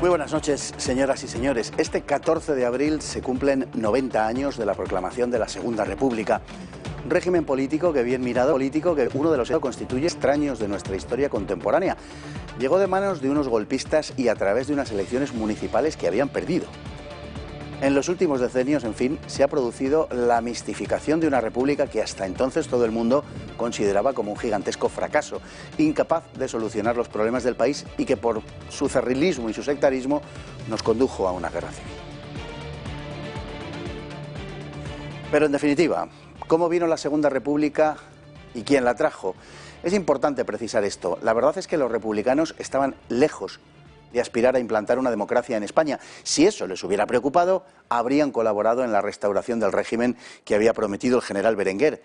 Muy buenas noches, señoras y señores. Este 14 de abril se cumplen 90 años de la proclamación de la Segunda República. Un régimen político que, bien mirado, que uno de los que constituye extraños de nuestra historia contemporánea. Llegó de manos de unos golpistas y a través de unas elecciones municipales que habían perdido. En los últimos decenios, en fin, se ha producido la mistificación de una república que hasta entonces todo el mundo consideraba como un gigantesco fracaso, incapaz de solucionar los problemas del país y que por su cerrilismo y su sectarismo nos condujo a una guerra civil. Pero en definitiva, ¿cómo vino la Segunda República y quién la trajo? Es importante precisar esto. La verdad es que los republicanos estaban lejos de aspirar a implantar una democracia en España. Si eso les hubiera preocupado, habrían colaborado en la restauración del régimen que había prometido el general Berenguer.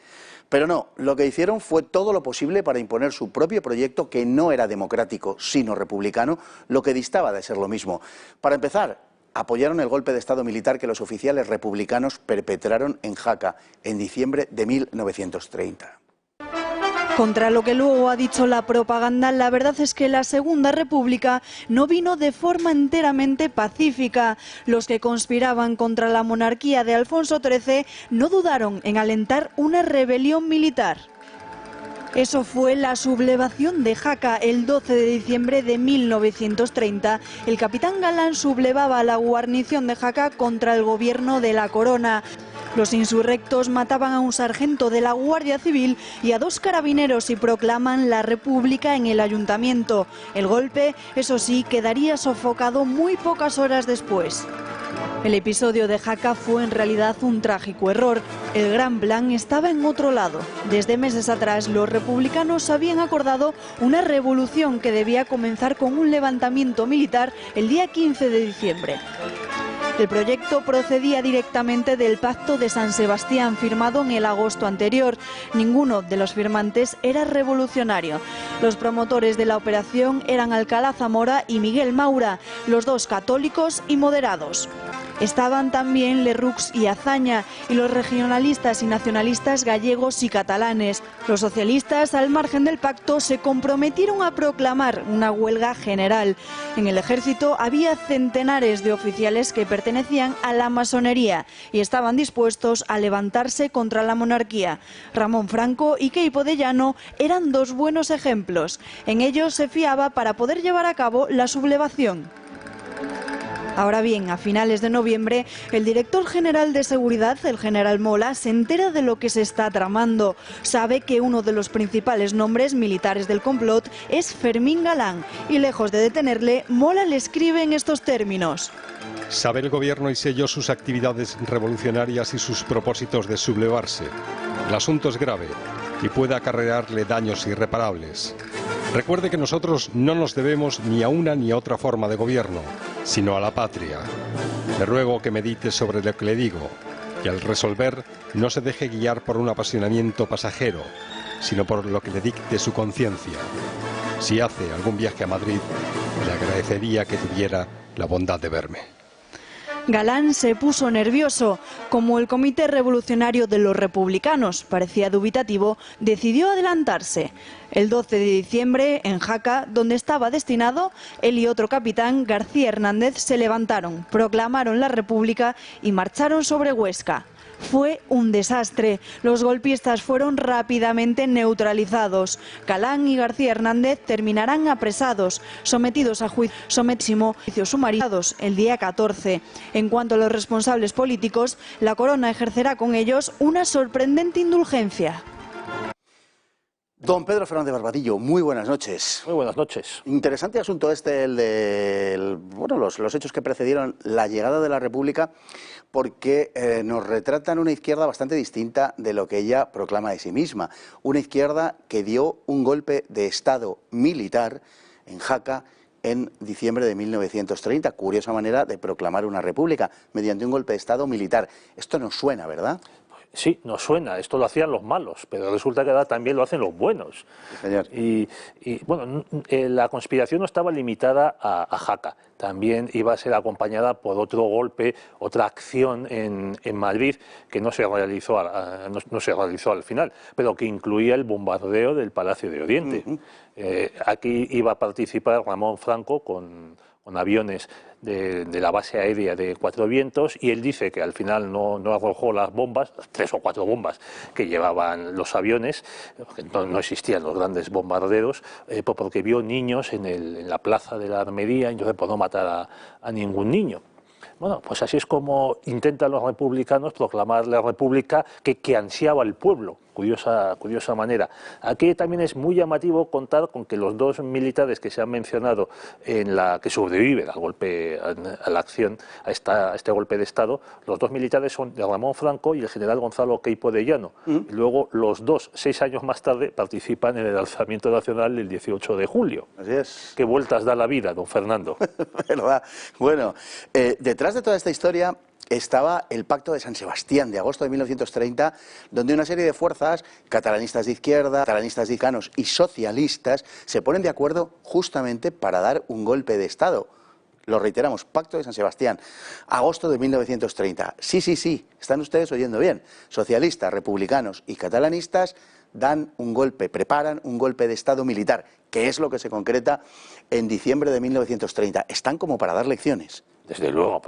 Pero no, lo que hicieron fue todo lo posible para imponer su propio proyecto, que no era democrático, sino republicano, lo que distaba de ser lo mismo. Para empezar, apoyaron el golpe de Estado militar que los oficiales republicanos perpetraron en Jaca en diciembre de 1930. Contra lo que luego ha dicho la propaganda, la verdad es que la Segunda República no vino de forma enteramente pacífica. Los que conspiraban contra la monarquía de Alfonso XIII no dudaron en alentar una rebelión militar. Eso fue la sublevación de Jaca el 12 de diciembre de 1930. El capitán Galán sublevaba a la guarnición de Jaca contra el gobierno de la corona. Los insurrectos mataban a un sargento de la Guardia Civil y a 2 carabineros y proclaman la República en el ayuntamiento. El golpe, eso sí, quedaría sofocado muy pocas horas después. El episodio de Jaca fue en realidad un trágico error. El gran plan estaba en otro lado. Desde meses atrás, los republicanos habían acordado una revolución que debía comenzar con un levantamiento militar el día 15 de diciembre. El proyecto procedía directamente del Pacto de San Sebastián, firmado en el agosto anterior. Ninguno de los firmantes era revolucionario. Los promotores de la operación eran Alcalá Zamora y Miguel Maura, los dos católicos y moderados. Estaban también Lerroux y Azaña, y los regionalistas y nacionalistas gallegos y catalanes. Los socialistas, al margen del pacto, se comprometieron a proclamar una huelga general. En el ejército había centenares de oficiales que pertenecían a la masonería y estaban dispuestos a levantarse contra la monarquía. Ramón Franco y Queipo de Llano eran 2 buenos ejemplos. En ellos se fiaba para poder llevar a cabo la sublevación. Ahora bien, a finales de noviembre, el director general de Seguridad, el general Mola, se entera de lo que se está tramando. Sabe que uno de los principales nombres militares del complot es Fermín Galán, y lejos de detenerle, Mola le escribe en estos términos. Sabe el gobierno y sé yo sus actividades revolucionarias y sus propósitos de sublevarse. El asunto es grave y puede acarrearle daños irreparables. Recuerde que nosotros no nos debemos ni a una ni a otra forma de gobierno, sino a la patria. Le ruego que medite sobre lo que le digo y al resolver no se deje guiar por un apasionamiento pasajero, sino por lo que le dicte su conciencia. Si hace algún viaje a Madrid, le agradecería que tuviera la bondad de verme. Galán se puso nervioso. Como el Comité Revolucionario de los Republicanos parecía dubitativo, decidió adelantarse. El 12 de diciembre, en Jaca, donde estaba destinado, él y otro capitán, García Hernández, se levantaron, proclamaron la República y marcharon sobre Huesca. Fue un desastre. Los golpistas fueron rápidamente neutralizados. Galán y García Hernández terminarán apresados, sometidos a juicio sumarizados el día 14. En cuanto a los responsables políticos, la corona ejercerá con ellos una sorprendente indulgencia. Don Pedro Fernández Barbadillo, muy buenas noches. Muy buenas noches. Interesante asunto este, el de los hechos que precedieron la llegada de la República, porque nos retratan una izquierda bastante distinta de lo que ella proclama de sí misma. Una izquierda que dio un golpe de Estado militar en Jaca en diciembre de 1930. Curiosa manera de proclamar una república mediante un golpe de Estado militar. Esto nos suena, ¿verdad? Sí, nos suena, esto lo hacían los malos, pero resulta que ahora también lo hacen los buenos. Sí, señor. Y bueno, la conspiración no estaba limitada a Jaca, también iba a ser acompañada por otro golpe, otra acción en Madrid que no se realizó al final, pero que incluía el bombardeo del Palacio de Oriente. Aquí iba a participar Ramón Franco con con aviones de la base aérea de Cuatro Vientos, y él dice que al final no arrojó las bombas, las 3 o 4 bombas que llevaban los aviones, que no existían los grandes bombarderos, porque vio niños en la plaza de la Armería, y entonces pues no matar a ningún niño. Bueno, pues así es como intentan los republicanos proclamar la república que ansiaba el pueblo, curiosa manera. Aquí también es muy llamativo contar con que los 2 militares que se han mencionado que sobreviven al golpe, a la acción, a este golpe de Estado, los 2 militares son Ramón Franco y el general Gonzalo Queipo de Llano. Y luego los 2, 6 años más tarde, participan en el alzamiento nacional del 18 de julio. Así es. Qué vueltas da la vida, don Fernando. ¿Verdad? Bueno, detrás de toda esta historia estaba el Pacto de San Sebastián de agosto de 1930, donde una serie de fuerzas, catalanistas de izquierda, catalanistas discanos y socialistas, se ponen de acuerdo justamente para dar un golpe de Estado. Lo reiteramos, Pacto de San Sebastián, agosto de 1930. Sí, están ustedes oyendo bien. Socialistas, republicanos y catalanistas dan un golpe, preparan un golpe de Estado militar, que es lo que se concreta en diciembre de 1930. Están como para dar lecciones. Desde luego,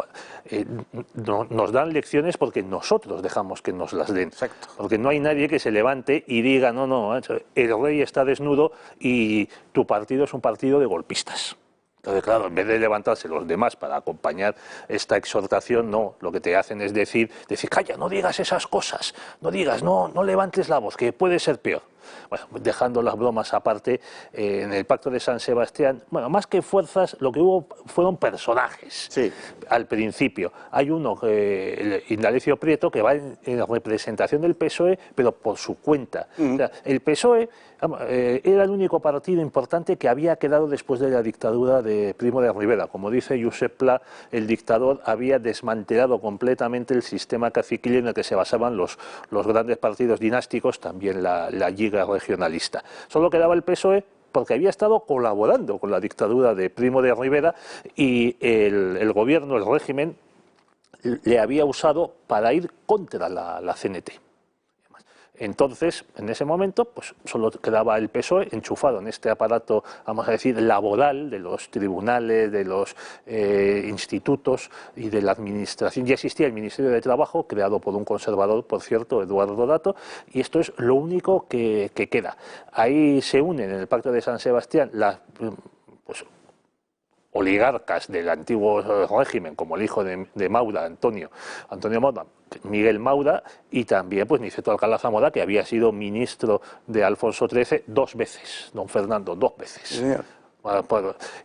nos dan lecciones porque nosotros dejamos que nos las den. Exacto. Porque no hay nadie que se levante y diga, no, el rey está desnudo y tu partido es un partido de golpistas. Entonces, claro, en vez de levantarse los demás para acompañar esta exhortación, no, lo que te hacen es decir, calla, no digas esas cosas, no digas, no levantes la voz, que puede ser peor. Bueno, dejando las bromas aparte, en el Pacto de San Sebastián, bueno, más que fuerzas, lo que hubo fueron personajes. Sí. Al principio, hay uno, Indalecio Prieto, que va en representación del PSOE, pero por su cuenta. O sea, el PSOE era el único partido importante que había quedado después de la dictadura de Primo de Rivera. Como dice Josep Pla, el dictador había desmantelado completamente el sistema caciquil en el que se basaban los grandes partidos dinásticos, también la Lliga regionalista. Solo quedaba el PSOE porque había estado colaborando con la dictadura de Primo de Rivera y el gobierno, el régimen, le había usado para ir contra la CNT. Entonces, en ese momento, pues solo quedaba el PSOE enchufado en este aparato, vamos a decir, laboral de los tribunales, de los institutos y de la administración. Ya existía el Ministerio de Trabajo, creado por un conservador, por cierto, Eduardo Dato, y esto es lo único que queda. Ahí se unen en el Pacto de San Sebastián las oligarcas del antiguo régimen, como el hijo de Maura, Antonio Maura, Miguel Maura, y también pues Niceto Alcalá Zamora, que había sido ministro de Alfonso XIII 2 veces, don Fernando, 2 veces. Sí, señor.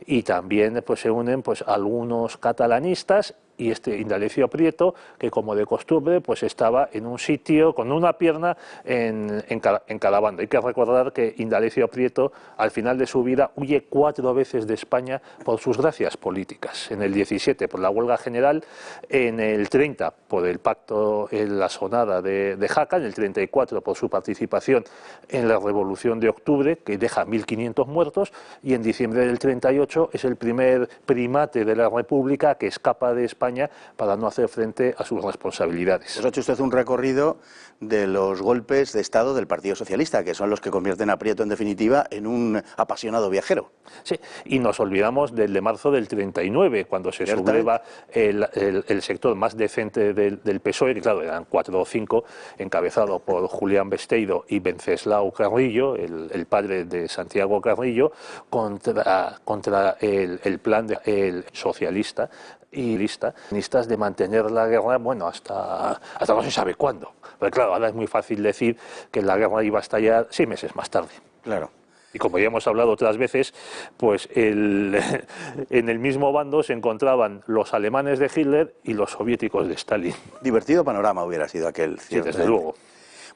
Y también pues se unen pues algunos catalanistas y Indalecio Prieto, que como de costumbre pues estaba en un sitio con una pierna en cada bando. Hay que recordar que Indalecio Prieto al final de su vida huye 4 veces de España por sus gracias políticas. En el 17 por la huelga general, en el 30 por el pacto en la sonada de Jaca, en el 34 por su participación en la Revolución de Octubre, que deja 1.500 muertos, y en diciembre del 38 es el primer primate de la República que escapa de España para no hacer frente a sus responsabilidades. Pues ha hecho usted un recorrido de los golpes de Estado del Partido Socialista, que son los que convierten a Prieto, en definitiva, en un apasionado viajero. Sí, y nos olvidamos del de marzo del 39, cuando se subleva el sector más decente del PSOE, que claro, eran 4 o 5, encabezado por Julián Besteiro y Venceslao Carrillo, el padre de Santiago Carrillo, contra el plan el socialista y listas de mantener la guerra, bueno, hasta no se sabe cuándo. Pero claro, ahora es muy fácil decir que la guerra iba a estallar 6 meses más tarde. Claro. Y como ya hemos hablado otras veces, pues en el mismo bando se encontraban los alemanes de Hitler y los soviéticos de Stalin. Divertido panorama hubiera sido aquel. Sí, desde luego.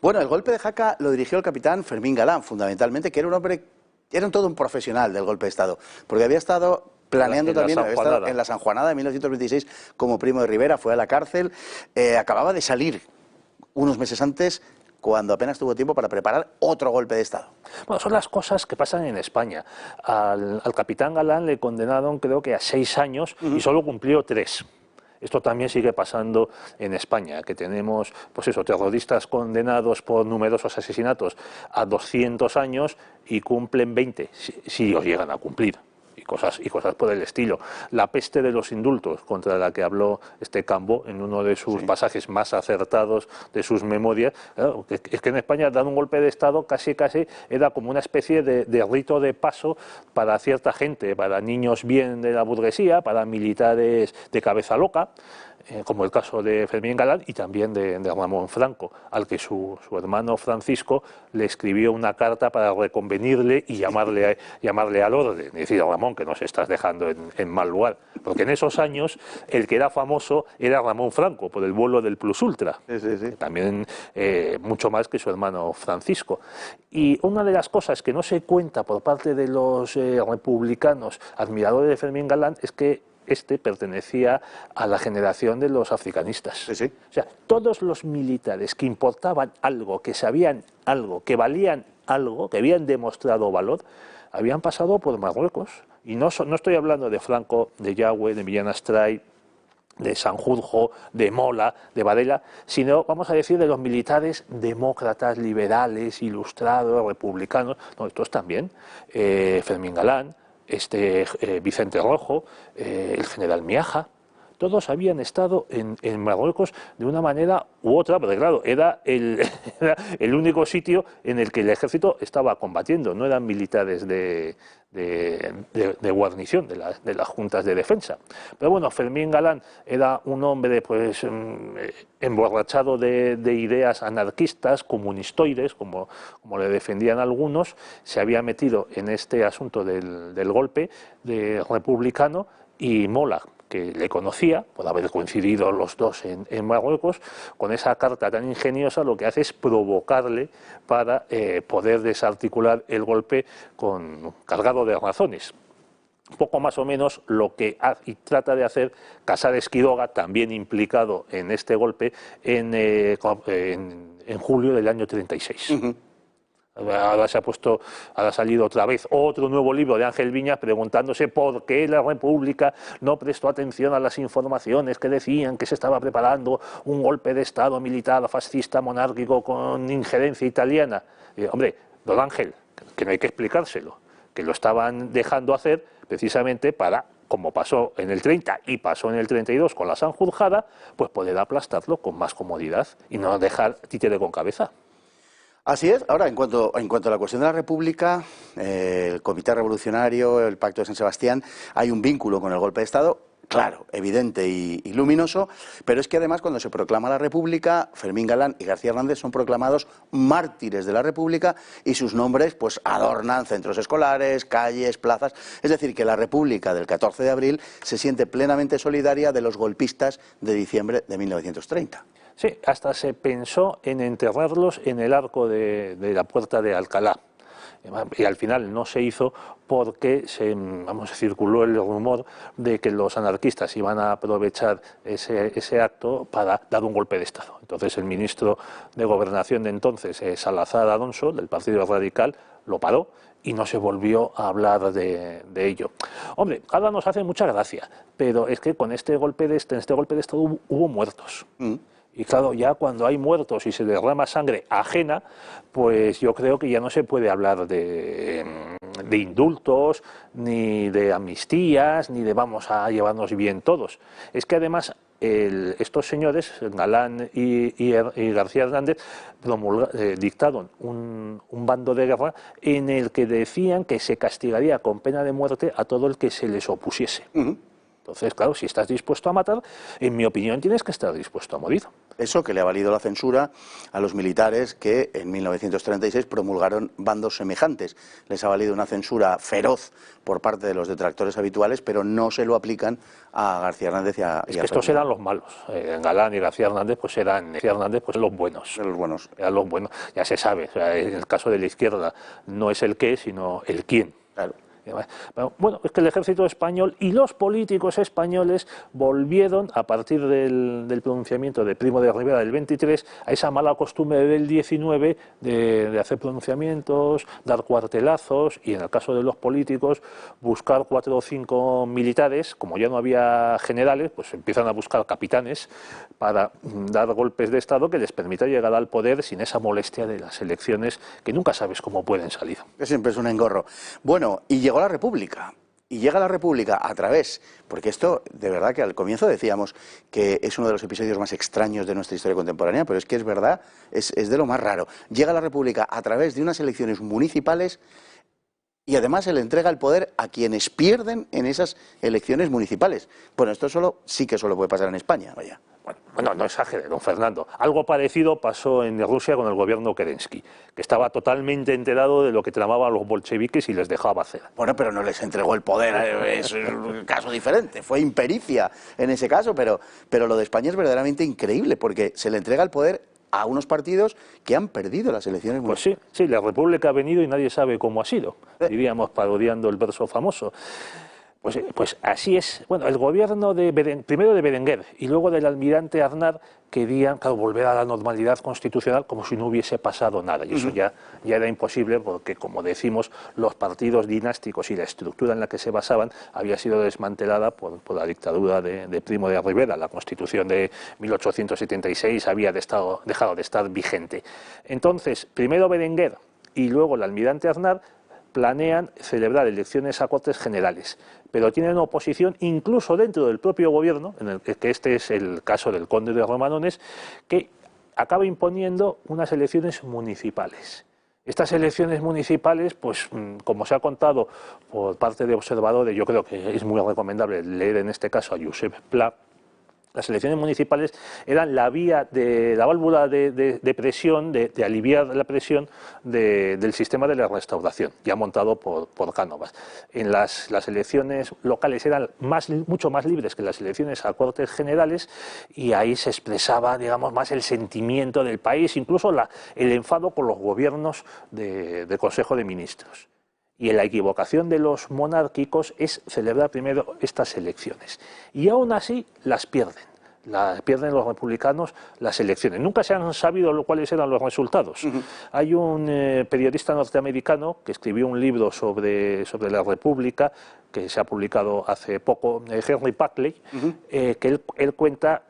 Bueno, el golpe de Jaca lo dirigió el capitán Fermín Galán, fundamentalmente, que era un hombre, era todo un profesional del golpe de Estado, porque había estado planeando también, había estado en la Sanjuanada de 1926 como Primo de Rivera, fue a la cárcel, acababa de salir unos meses antes, cuando apenas tuvo tiempo para preparar otro golpe de Estado. Bueno, son las cosas que pasan en España. Al capitán Galán le condenaron creo que a 6 años y solo cumplió 3. Esto también sigue pasando en España, que tenemos pues eso, terroristas condenados por numerosos asesinatos a 200 años y cumplen 20, si los llegan a cumplir. y cosas por el estilo. La peste de los indultos, contra la que habló este Cambó en uno de sus pasajes más acertados de sus memorias. Claro, es que en España dar un golpe de Estado casi era como una especie de rito de paso para cierta gente, para niños bien de la burguesía, para militares de cabeza loca, como el caso de Fermín Galán y también de Ramón Franco, al que su hermano Francisco le escribió una carta para reconvenirle y llamarle al orden, y decir, Ramón, que nos estás dejando en mal lugar, porque en esos años el que era famoso era Ramón Franco, por el vuelo del Plus Ultra, también mucho más que su hermano Francisco. Y una de las cosas que no se cuenta por parte de los republicanos admiradores de Fermín Galán es que este pertenecía a la generación de los africanistas. O sea, todos los militares que importaban algo, que sabían algo, que valían algo, que habían demostrado valor, habían pasado por Marruecos. Y no estoy hablando de Franco, de Yagüe, de Millán Astray, de Sanjurjo, de Mola, de Varela, sino, vamos a decir, de los militares demócratas, liberales, ilustrados, republicanos, no, estos también, Fermín Galán, Vicente Rojo, el general Miaja, todos habían estado en Marruecos de una manera u otra, porque claro, era el único sitio en el que el ejército estaba combatiendo, no eran militares de guarnición, de las juntas de defensa. Pero bueno, Fermín Galán era un hombre pues emborrachado de ideas anarquistas, comunistoides, como le defendían algunos, se había metido en este asunto del golpe republicano, y Mola, que le conocía, por haber coincidido los dos en Marruecos, con esa carta tan ingeniosa lo que hace es provocarle para poder desarticular el golpe cargado de razones. Poco más o menos lo que trata de hacer Casares Quiroga, también implicado en este golpe, en julio del año 36. Ahora ha salido otra vez otro nuevo libro de Ángel Viñas preguntándose por qué la República no prestó atención a las informaciones que decían que se estaba preparando un golpe de Estado militar, fascista, monárquico, con injerencia italiana. Hombre, don Ángel, que no hay que explicárselo, que lo estaban dejando hacer precisamente para, como pasó en el 30 y pasó en el 32 con la Sanjurjada, pues poder aplastarlo con más comodidad y no dejar títere con cabeza. Así es. Ahora, en cuanto a la cuestión de la República, el Comité Revolucionario, el Pacto de San Sebastián, hay un vínculo con el golpe de Estado, claro, evidente y luminoso, pero es que además cuando se proclama la República, Fermín Galán y García Hernández son proclamados mártires de la República y sus nombres pues adornan centros escolares, calles, plazas. Es decir, que la República del 14 de abril se siente plenamente solidaria de los golpistas de diciembre de 1930. Sí, hasta se pensó en enterrarlos en el arco de la Puerta de Alcalá. Y al final no se hizo porque circuló el rumor de que los anarquistas iban a aprovechar ese acto para dar un golpe de Estado. Entonces el ministro de Gobernación de entonces, Salazar Alonso, del Partido Radical, lo paró y no se volvió a hablar de ello. Hombre, ahora nos hace mucha gracia, pero es que con en este golpe de Estado hubo muertos. Y claro, ya cuando hay muertos y se derrama sangre ajena, pues yo creo que ya no se puede hablar de indultos, ni de amnistías, ni de vamos a llevarnos bien todos. Es que además estos señores, Galán y García Hernández, dictaron un bando de guerra en el que decían que se castigaría con pena de muerte a todo el que se les opusiese. Entonces, claro, si estás dispuesto a matar, en mi opinión tienes que estar dispuesto a morir. Eso que le ha valido la censura a los militares que en 1936 promulgaron bandos semejantes. Les ha valido una censura feroz por parte de los detractores habituales, pero no se lo aplican a García Hernández y a estos eran los malos. Galán y García Hernández pues eran los buenos. Eran los buenos. Ya se sabe, o sea, en el caso de la izquierda no es el qué, sino el quién. Claro. Bueno, es que el ejército español y los políticos españoles volvieron, a partir del pronunciamiento de Primo de Rivera del 23, a esa mala costumbre del 19 de hacer pronunciamientos, dar cuartelazos y, en el caso de los políticos, buscar 4 o 5 militares. Como ya no había generales, pues empiezan a buscar capitanes para dar golpes de Estado que les permita llegar al poder sin esa molestia de las elecciones que nunca sabes cómo pueden salir. Que siempre es un engorro. Bueno, y llegó la República. y llega la República a través, porque esto de verdad que al comienzo decíamos que es uno de los episodios más extraños de nuestra historia contemporánea, pero es que es verdad, es de lo más raro. Llega la República a través de unas elecciones municipales y además se le entrega el poder a quienes pierden en esas elecciones municipales. Bueno, esto sí que solo puede pasar en España, vaya. Bueno, no exagere, don Fernando. Algo parecido pasó en Rusia con el gobierno Kerensky, que estaba totalmente enterado de lo que tramaban los bolcheviques y les dejaba hacer. Bueno, pero no les entregó el poder, es un caso diferente. Fue impericia en ese caso, pero lo de España es verdaderamente increíble, porque se le entrega el poder a unos partidos que han perdido las elecciones municipales. Pues sí, la República ha venido y nadie sabe cómo ha sido, diríamos parodiando el verso famoso. Pues así es. Bueno, el gobierno primero de Berenguer y luego del almirante Aznar querían, claro, volver a la normalidad constitucional como si no hubiese pasado nada. Y eso ya era imposible porque, como decimos, los partidos dinásticos y la estructura en la que se basaban había sido desmantelada por la dictadura de Primo de Rivera. La Constitución de 1876 había dejado de estar vigente. Entonces, primero Berenguer y luego el almirante Aznar planean celebrar elecciones a Cortes Generales, pero tienen oposición incluso dentro del propio gobierno, en el que este es el caso del conde de Romanones, que acaba imponiendo unas elecciones municipales. Estas elecciones municipales, pues como se ha contado por parte de observadores, yo creo que es muy recomendable leer en este caso a Josep Pla. Las elecciones municipales eran la válvula de presión, de aliviar la presión del sistema de la restauración, ya montado por Cánovas. En las elecciones locales eran mucho más libres que las elecciones a Cortes Generales y ahí se expresaba, digamos, más el sentimiento del país, incluso el enfado con los gobiernos del Consejo de Ministros. Y la equivocación de los monárquicos es celebrar primero estas elecciones. Y aún así las pierden. Pierden los republicanos las elecciones. Nunca se han sabido cuáles eran los resultados. Hay un periodista norteamericano que escribió un libro sobre la República, que se ha publicado hace poco, Henry Buckley, que él cuenta,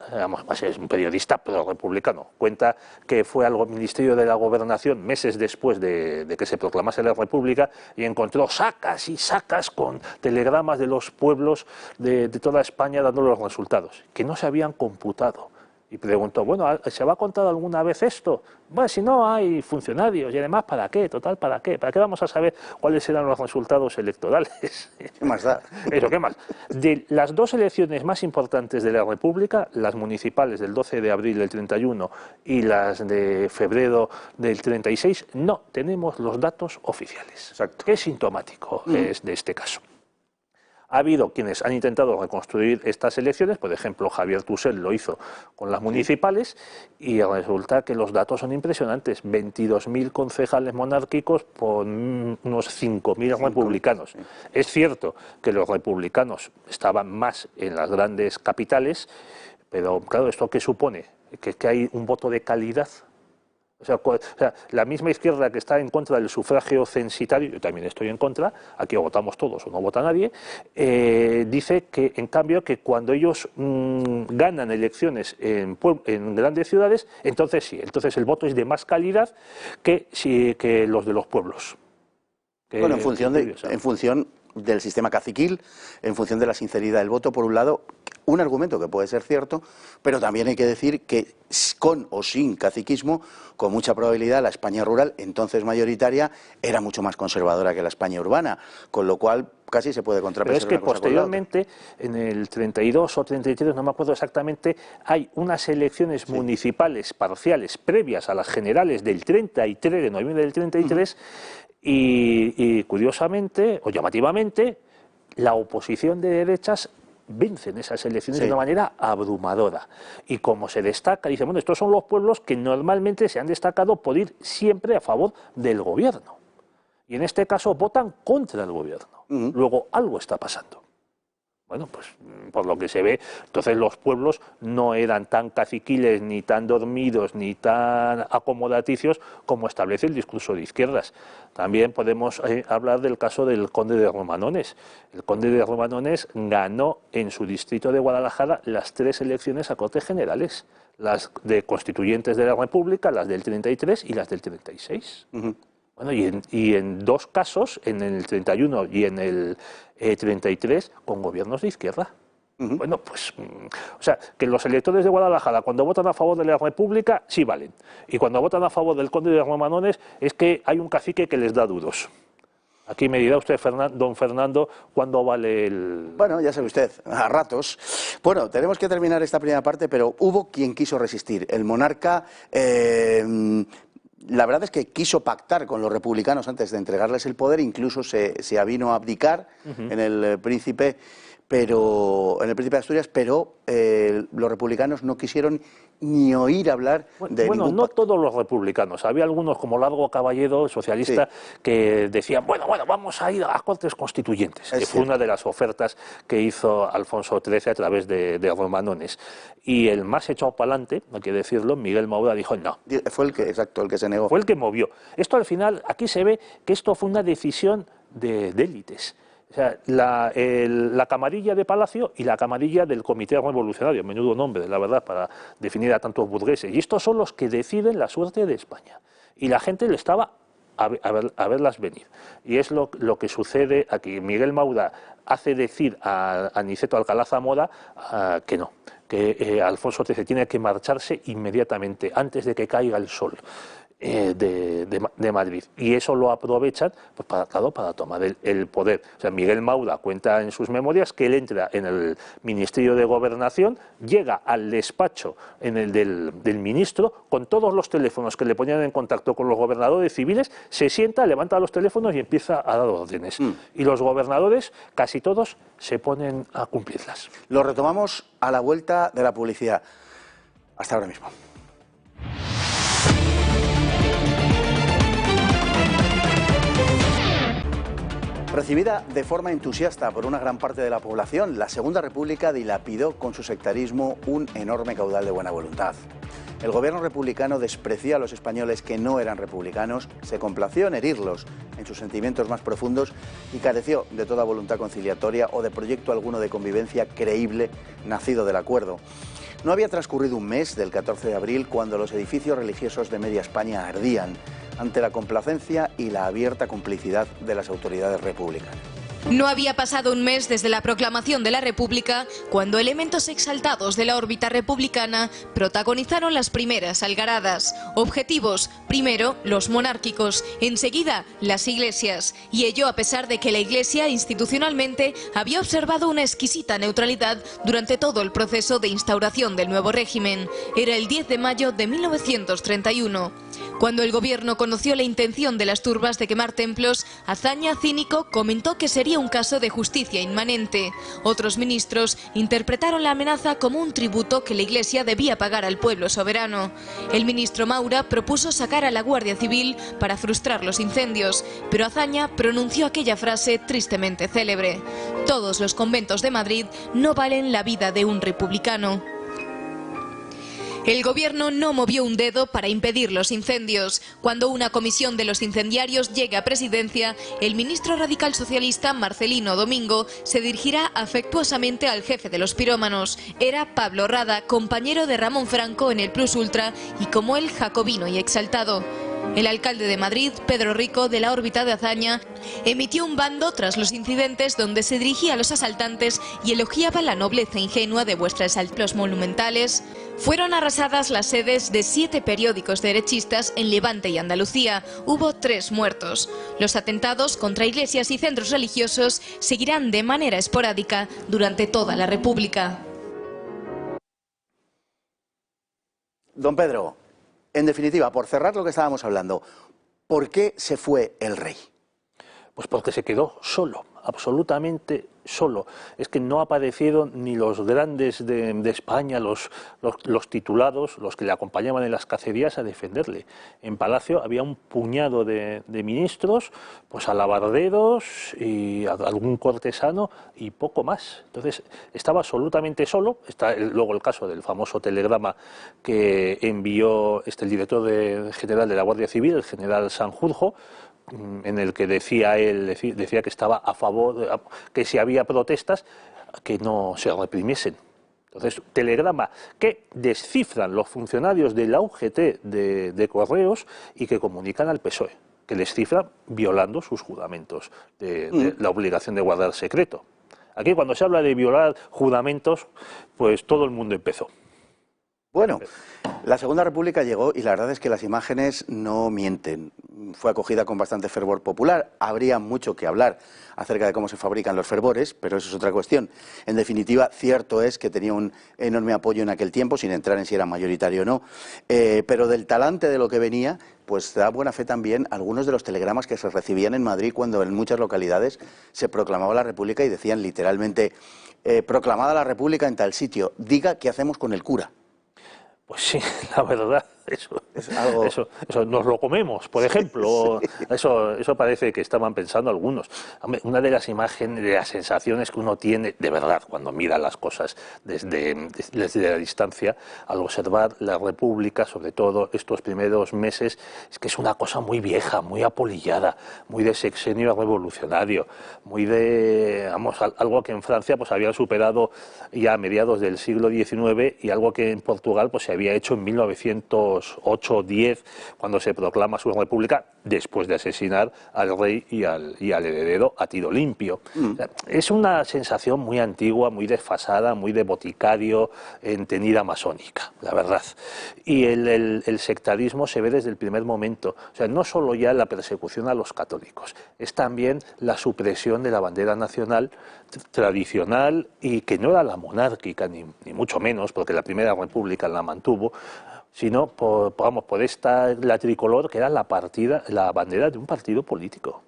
es un periodista pero republicano, cuenta que fue al Ministerio de la Gobernación meses después de que se proclamase la República y encontró sacas y sacas con telegramas de los pueblos de toda España dando los resultados, que no se habían computado. Y preguntó, bueno, ¿se va a contar alguna vez esto? Bueno, si no hay funcionarios y además, ¿para qué? Total, ¿para qué? ¿Para qué vamos a saber cuáles eran los resultados electorales? ¿Qué más da? Eso, ¿qué más? De las dos elecciones más importantes de la República, las municipales del 12 de abril del 31 y las de febrero del 36, no tenemos los datos oficiales. Exacto. ¿Qué es sintomático de este caso? Ha habido quienes han intentado reconstruir estas elecciones, por ejemplo, Javier Tusell lo hizo con las municipales, y resulta que los datos son impresionantes. 22.000 concejales monárquicos por unos 5.000 republicanos. Sí. Es cierto que los republicanos estaban más en las grandes capitales, pero claro, ¿esto qué supone? Que hay un voto de calidad. O sea, la misma izquierda que está en contra del sufragio censitario, yo también estoy en contra, aquí o votamos todos o no vota nadie, dice que, en cambio, que cuando ellos ganan elecciones en grandes ciudades, entonces sí, entonces el voto es de más calidad que los de los pueblos. Bueno, en función del sistema caciquil, en función de la sinceridad del voto, por un lado, un argumento que puede ser cierto, pero también hay que decir que con o sin caciquismo, con mucha probabilidad la España rural, entonces mayoritaria, era mucho más conservadora que la España urbana, con lo cual casi se puede contrapesar. Pero es que posteriormente, en el 32 o 33, no me acuerdo exactamente, hay unas elecciones municipales parciales previas a las generales del 33, de noviembre del 33, y curiosamente, o llamativamente, la oposición de derechas vence en esas elecciones de una manera abrumadora. Y como se destaca, dice, bueno, estos son los pueblos que normalmente se han destacado por ir siempre a favor del gobierno. Y en este caso votan contra el gobierno. Luego algo está pasando. Bueno, pues por lo que se ve, entonces los pueblos no eran tan caciquiles, ni tan dormidos, ni tan acomodaticios como establece el discurso de izquierdas. También podemos hablar del caso del conde de Romanones. El conde de Romanones ganó en su distrito de Guadalajara las 3 elecciones a Cortes Generales, las de constituyentes de la República, las del 33 y las del 36. Bueno, y en dos casos, en el 31 y en el 33, con gobiernos de izquierda. Bueno, pues, o sea, que los electores de Guadalajara, cuando votan a favor de la República, sí valen. Y cuando votan a favor del conde de Romanones, es que hay un cacique que les da duros. Aquí me dirá usted, don Fernando, cuándo vale el... Bueno, ya sabe usted, a ratos. Bueno, tenemos que terminar esta primera parte, pero hubo quien quiso resistir. El monarca... la verdad es que quiso pactar con los republicanos antes de entregarles el poder, incluso se avino a abdicar en el príncipe de Asturias, pero los republicanos no quisieron ni oír hablar de Bueno, ningún no pacto. todos los republicanos. Había algunos, como Largo Caballero, socialista, que decían, bueno, vamos a ir a Cortes Constituyentes, que fue una de las ofertas que hizo Alfonso XIII a través de Romanones. Y el más echado para adelante, no hay que decirlo, Miguel Maura dijo no. Fue el que se negó. Fue el que movió. Esto al final, aquí se ve que esto fue una decisión de élites. O sea, la camarilla de Palacio y la camarilla del Comité Revolucionario, menudo nombre, la verdad, para definir a tantos burgueses. Y estos son los que deciden la suerte de España. Y la gente le estaba a verlas venir. Y es lo que sucede aquí. Miguel Maura hace decir a Aniceto Alcalá Zamora que no, que Alfonso XIII tiene que marcharse inmediatamente, antes de que caiga el sol. De Madrid, y eso lo aprovechan pues para tomar el poder. O sea, Miguel Maura cuenta en sus memorias que él entra en el Ministerio de Gobernación, llega al despacho del ministro con todos los teléfonos que le ponían en contacto con los gobernadores civiles, se sienta, levanta los teléfonos y empieza a dar órdenes. Y los gobernadores, casi todos, se ponen a cumplirlas. Lo retomamos a la vuelta de la publicidad. Hasta ahora mismo. Recibida de forma entusiasta por una gran parte de la población, la Segunda República dilapidó con su sectarismo un enorme caudal de buena voluntad. El gobierno republicano despreció a los españoles que no eran republicanos, se complació en herirlos en sus sentimientos más profundos y careció de toda voluntad conciliatoria o de proyecto alguno de convivencia creíble nacido del acuerdo. No había transcurrido un mes del 14 de abril cuando los edificios religiosos de media España ardían ante la complacencia y la abierta complicidad de las autoridades republicanas. No había pasado un mes desde la proclamación de la República cuando elementos exaltados de la órbita republicana protagonizaron las primeras algaradas. Objetivos: primero, los monárquicos, enseguida, las iglesias. Y ello a pesar de que la Iglesia institucionalmente había observado una exquisita neutralidad durante todo el proceso de instauración del nuevo régimen. Era el 10 de mayo de 1931. Cuando el gobierno conoció la intención de las turbas de quemar templos, Azaña, cínico, comentó que sería un caso de justicia inmanente. Otros ministros interpretaron la amenaza como un tributo que la Iglesia debía pagar al pueblo soberano. El ministro Maura propuso sacar a la Guardia Civil para frustrar los incendios, pero Azaña pronunció aquella frase tristemente célebre: todos los conventos de Madrid no valen la vida de un republicano. El gobierno no movió un dedo para impedir los incendios. Cuando una comisión de los incendiarios llegue a presidencia, el ministro radical socialista Marcelino Domingo se dirigirá afectuosamente al jefe de los pirómanos. Era Pablo Rada, compañero de Ramón Franco en el Plus Ultra y como él jacobino y exaltado. El alcalde de Madrid, Pedro Rico, de la órbita de Azaña, emitió un bando tras los incidentes donde se dirigía a los asaltantes y elogiaba la nobleza ingenua de vuestras los monumentales. Fueron arrasadas las sedes de 7 periódicos derechistas en Levante y Andalucía. Hubo 3 muertos. Los atentados contra iglesias y centros religiosos seguirán de manera esporádica durante toda la República. Don Pedro, en definitiva, por cerrar lo que estábamos hablando, ¿por qué se fue el rey? Pues porque se quedó solo, absolutamente solo. Es que no aparecieron ni los grandes de España, los titulados, los que le acompañaban en las cacerías a defenderle. En Palacio había un puñado de ministros, pues alabarderos y algún cortesano y poco más. Entonces estaba absolutamente solo. Está luego el caso del famoso telegrama que envió el director general de la Guardia Civil, el general Sanjurjo, en el que decía que estaba a favor, que si había protestas, que no se reprimiesen. Entonces, telegrama que descifran los funcionarios de la UGT de Correos y que comunican al PSOE. que les cifra violando sus juramentos de la obligación de guardar secreto. Aquí cuando se habla de violar juramentos, pues todo el mundo empezó. Bueno, la Segunda República llegó y la verdad es que las imágenes no mienten. Fue acogida con bastante fervor popular. Habría mucho que hablar acerca de cómo se fabrican los fervores, pero eso es otra cuestión. En definitiva, cierto es que tenía un enorme apoyo en aquel tiempo, sin entrar en si era mayoritario o no, pero del talante de lo que venía, pues da buena fe también algunos de los telegramas que se recibían en Madrid cuando en muchas localidades se proclamaba la República y decían literalmente, proclamada la República en tal sitio, diga qué hacemos con el cura. Pues sí, la verdad, eso nos lo comemos, por ejemplo. Sí. Eso parece que estaban pensando algunos. Hombre, una de las imágenes, de las sensaciones que uno tiene, de verdad, cuando mira las cosas desde la distancia, al observar la República, sobre todo estos primeros meses, es que es una cosa muy vieja, muy apolillada, muy de sexenio revolucionario, muy de, vamos, algo que en Francia pues había superado ya a mediados del siglo XIX y algo que en Portugal pues se había hecho en 1908-10, cuando se proclama su república, después de asesinar al rey y al heredero a tiro limpio. O sea, es una sensación muy antigua, muy desfasada, muy de boticario, entendida masónica, la verdad. Y el sectarismo se ve desde el primer momento. O sea, no solo ya la persecución a los católicos, es también la supresión de la bandera nacional tradicional y que no era la monárquica, ni mucho menos, porque la Primera República la mantuvo, sino por la tricolor, que era la bandera de un partido político.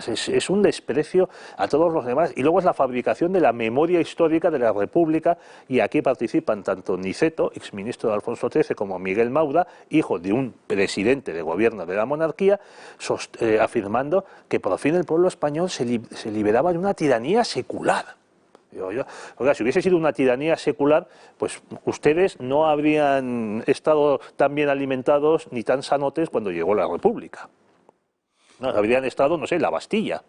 Es un desprecio a todos los demás. Y luego es la fabricación de la memoria histórica de la República, y aquí participan tanto Niceto, exministro de Alfonso XIII, como Miguel Mauda, hijo de un presidente de gobierno de la monarquía, afirmando que por fin el pueblo español se liberaba de una tiranía secular. Oiga, si hubiese sido una tiranía secular, pues ustedes no habrían estado tan bien alimentados ni tan sanotes cuando llegó la República. No, habrían estado, no sé, la Bastilla.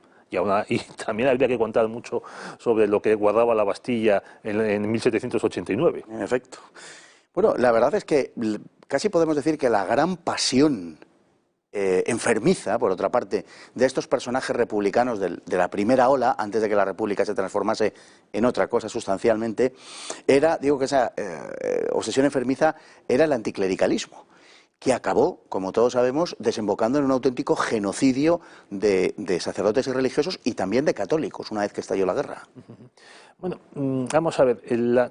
Y también habría que contar mucho sobre lo que guardaba la Bastilla en 1789. En efecto. Bueno, la verdad es que casi podemos decir que la gran pasión enfermiza, por otra parte, de estos personajes republicanos de la primera ola, antes de que la República se transformase en otra cosa sustancialmente, digo que esa obsesión enfermiza era el anticlericalismo, que acabó, como todos sabemos, desembocando en un auténtico genocidio de sacerdotes y religiosos y también de católicos, una vez que estalló la guerra. Bueno, vamos a ver,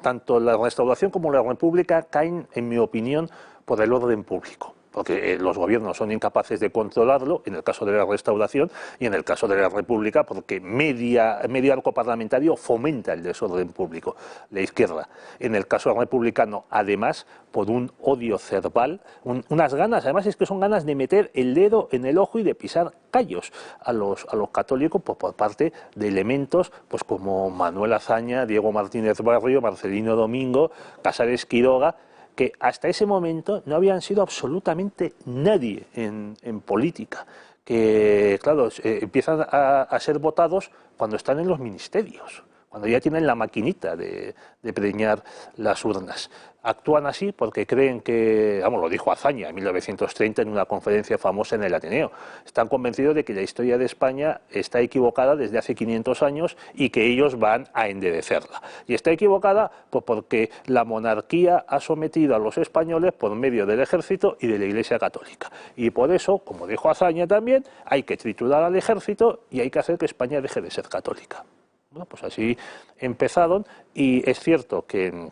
tanto la Restauración como la República caen, en mi opinión, por el orden público, porque los gobiernos son incapaces de controlarlo, en el caso de la Restauración, y en el caso de la República, porque medio arco parlamentario fomenta el desorden público, la izquierda. En el caso republicano, además, por un odio cerval, unas ganas, además es que son ganas de meter el dedo en el ojo y de pisar callos a los católicos por parte de elementos pues como Manuel Azaña, Diego Martínez Barrio, Marcelino Domingo, Casares Quiroga, que hasta ese momento no habían sido absolutamente nadie en política, que claro, empiezan a ser votados cuando están en los ministerios, cuando ya tienen la maquinita de preñar las urnas. Actúan así porque creen que, vamos, lo dijo Azaña en 1930 en una conferencia famosa en el Ateneo, están convencidos de que la historia de España está equivocada desde hace 500 años y que ellos van a enderecerla. Y está equivocada pues porque la monarquía ha sometido a los españoles por medio del ejército y de la Iglesia Católica. Y por eso, como dijo Azaña también, hay que triturar al ejército y hay que hacer que España deje de ser católica. Bueno, pues así empezaron, y es cierto que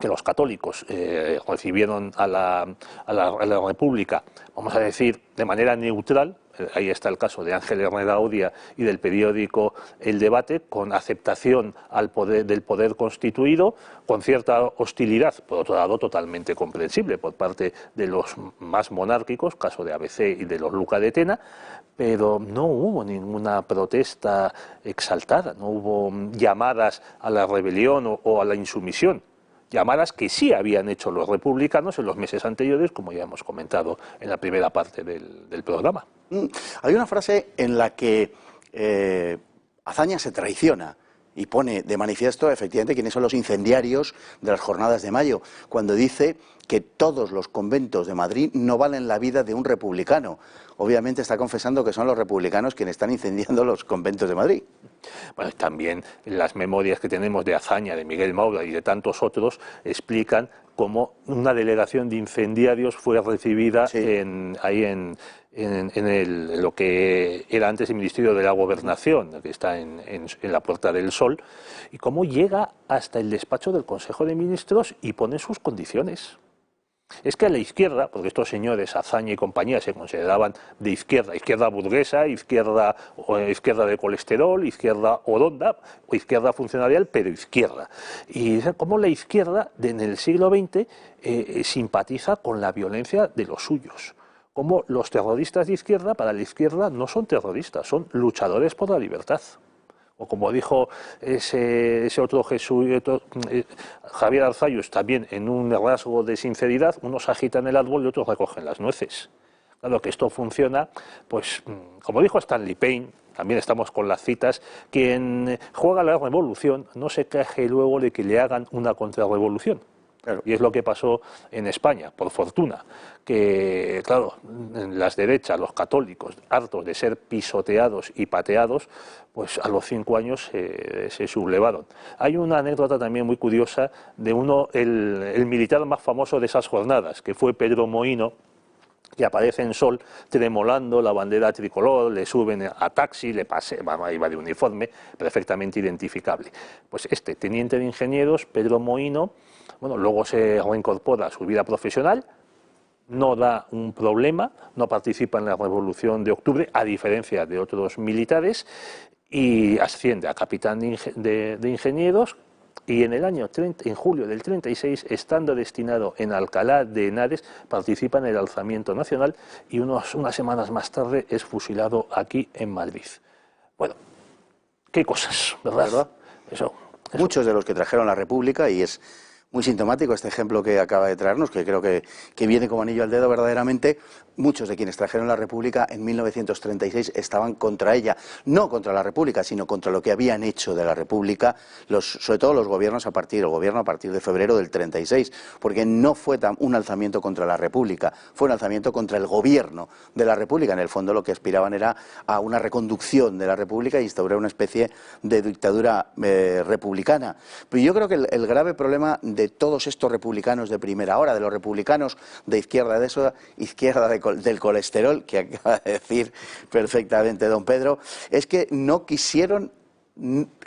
los católicos recibieron a la República, vamos a decir, de manera neutral. Ahí está el caso de Ángel Herrera Odia y del periódico El Debate, con aceptación del poder constituido, con cierta hostilidad, por otro lado totalmente comprensible, por parte de los más monárquicos, caso de ABC y de los Luca de Tena, pero no hubo ninguna protesta exaltada, no hubo llamadas a la rebelión o a la insumisión. Llamadas que sí habían hecho los republicanos en los meses anteriores, como ya hemos comentado en la primera parte del programa. Hay una frase en la que Azaña se traiciona y pone de manifiesto efectivamente quiénes son los incendiarios de las jornadas de mayo, cuando dice que todos los conventos de Madrid no valen la vida de un republicano. Obviamente está confesando que son los republicanos quienes están incendiando los conventos de Madrid. Bueno, también las memorias que tenemos de Azaña, de Miguel Maura y de tantos otros explican cómo una delegación de incendiarios fue recibida en lo que era antes el Ministerio de la Gobernación, que está en la Puerta del Sol, y cómo llega hasta el despacho del Consejo de Ministros y pone sus condiciones. Es que a la izquierda, porque estos señores, Azaña y compañía, se consideraban de izquierda, izquierda burguesa, izquierda de colesterol, izquierda oronda, o izquierda funcionarial, pero izquierda. Y dicen cómo la izquierda en el siglo XX simpatiza con la violencia de los suyos. Cómo los terroristas de izquierda, para la izquierda, no son terroristas, son luchadores por la libertad. O como dijo ese otro jesuita, Javier Arzayus, también en un rasgo de sinceridad, unos agitan el árbol y otros recogen las nueces. Claro que esto funciona, pues como dijo Stanley Payne, también estamos con las citas, quien juega la revolución no se queje luego de que le hagan una contrarrevolución. Claro. Y es lo que pasó en España, por fortuna, que, claro, las derechas, los católicos, hartos de ser pisoteados y pateados, pues a los 5 años se sublevaron. Hay una anécdota también muy curiosa de el militar más famoso de esas jornadas, que fue Pedro Moïno, que aparece en Sol tremolando la bandera tricolor, le suben a taxi, iba de uniforme, perfectamente identificable. Pues este teniente de ingenieros, Pedro Moïno, bueno, luego se reincorpora a su vida profesional, no da un problema, no participa en la Revolución de Octubre, a diferencia de otros militares, y asciende a capitán de ingenieros, y en julio del 36, estando destinado en Alcalá de Henares, participa en el alzamiento nacional y unas semanas más tarde es fusilado aquí en Madrid. Bueno, qué cosas, ¿verdad? Eso. Muchos de los que trajeron la República, y es muy sintomático este ejemplo que acaba de traernos, que creo que viene como anillo al dedo verdaderamente. Muchos de quienes trajeron la República en 1936 estaban contra ella, no contra la República, sino contra lo que habían hecho de la República, sobre todo los gobiernos el gobierno a partir de febrero del 36, porque no fue un alzamiento contra la República, fue un alzamiento contra el gobierno de la República. En el fondo lo que aspiraban era a una reconducción de la República e instaurar una especie de dictadura republicana. Pero yo creo que el grave problema de todos estos republicanos de primera hora, de los republicanos de izquierda, del colesterol, que acaba de decir perfectamente don Pedro, es que no quisieron,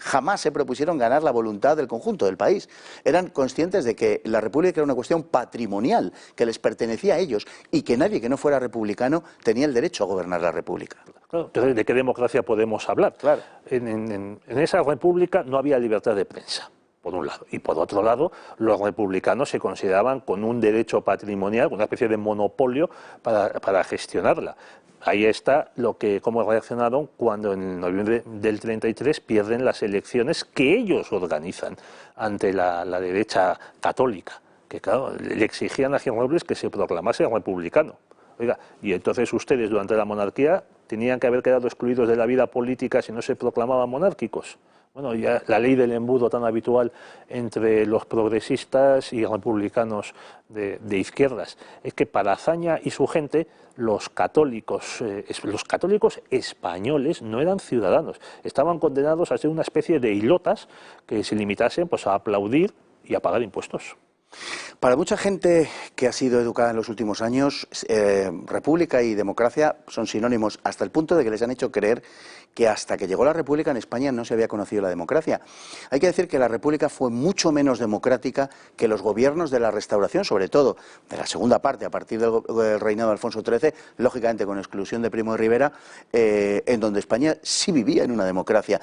jamás se propusieron ganar la voluntad del conjunto del país. Eran conscientes de que la República era una cuestión patrimonial, que les pertenecía a ellos, y que nadie que no fuera republicano tenía el derecho a gobernar la República. Claro, entonces, ¿de qué democracia podemos hablar? Claro. En esa República no había libertad de prensa, por un lado. Y por otro lado, los republicanos se consideraban con un derecho patrimonial, una especie de monopolio para gestionarla. Ahí está cómo reaccionaron cuando en noviembre del 33 pierden las elecciones que ellos organizan ante la derecha católica, que claro, le exigían a Gil Robles que se proclamase republicano. Oiga, y entonces ustedes durante la monarquía tenían que haber quedado excluidos de la vida política si no se proclamaban monárquicos. Bueno, ya la ley del embudo tan habitual entre los progresistas y republicanos de izquierdas. Es que para Azaña y su gente, los católicos españoles no eran ciudadanos. Estaban condenados a ser una especie de hilotas que se limitasen pues, a aplaudir y a pagar impuestos. Para mucha gente que ha sido educada en los últimos años, república y democracia son sinónimos, hasta el punto de que les han hecho creer que hasta que llegó la República en España no se había conocido la democracia. Hay que decir que la República fue mucho menos democrática que los gobiernos de la Restauración, sobre todo de la segunda parte, a partir del reinado de Alfonso XIII, lógicamente con exclusión de Primo de Rivera, en donde España sí vivía en una democracia,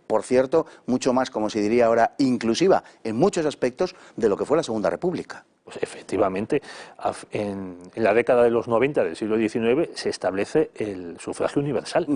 por cierto, mucho más, como se diría ahora, inclusiva en muchos aspectos de lo que fue la Segunda República. Pues efectivamente, en la década de los 90 del siglo XIX se establece el sufragio universal,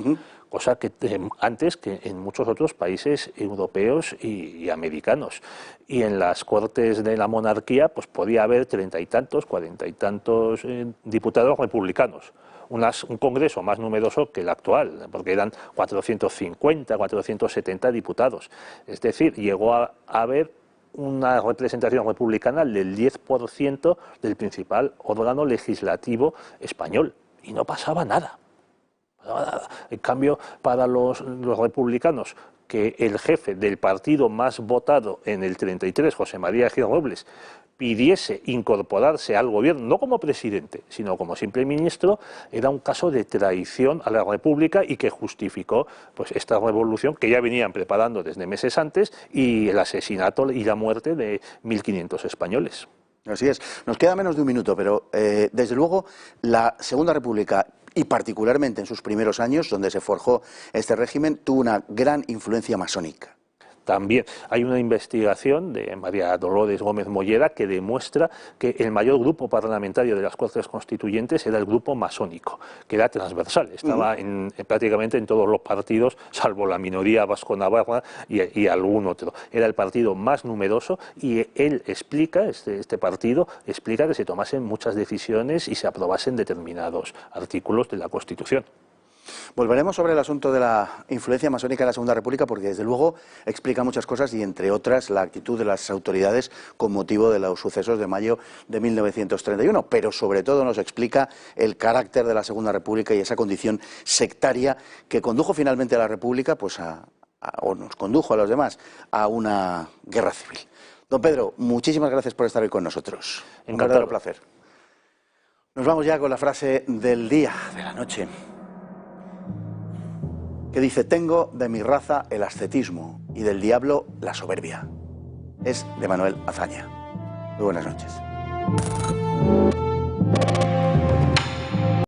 cosa que antes que en muchos otros países europeos y americanos. Y en las cortes de la monarquía pues podía haber 30 y tantos, 40 y tantos diputados republicanos. Un congreso más numeroso que el actual, porque eran 450, 470 diputados. Es decir, llegó a haber una representación republicana del 10% del principal órgano legislativo español. Y no pasaba nada. En cambio, para los republicanos, que el jefe del partido más votado en el 33, José María Gil Robles, pidiese incorporarse al gobierno, no como presidente, sino como simple ministro, era un caso de traición a la República y que justificó pues, esta revolución que ya venían preparando desde meses antes y el asesinato y la muerte de 1.500 españoles. Así es. Nos queda menos de un minuto, pero desde luego la Segunda República, y particularmente en sus primeros años, donde se forjó este régimen, tuvo una gran influencia masónica. También hay una investigación de María Dolores Gómez Mollera que demuestra que el mayor grupo parlamentario de las Cortes Constituyentes era el grupo masónico, que era transversal, estaba prácticamente en todos los partidos, salvo la minoría vasco-navarra y algún otro. Era el partido más numeroso y él explica, este partido, explica que se tomasen muchas decisiones y se aprobasen determinados artículos de la Constitución. Volveremos sobre el asunto de la influencia masónica en la Segunda República porque desde luego explica muchas cosas y entre otras la actitud de las autoridades con motivo de los sucesos de mayo de 1931, pero sobre todo nos explica el carácter de la Segunda República y esa condición sectaria que condujo finalmente a la República pues o nos condujo a los demás a una guerra civil. Don Pedro, muchísimas gracias por estar hoy con nosotros. Encantado. Un verdadero placer. Nos vamos ya con la frase del día, de la noche, que dice: tengo de mi raza el ascetismo y del diablo la soberbia. Es de Manuel Azaña. Muy buenas noches.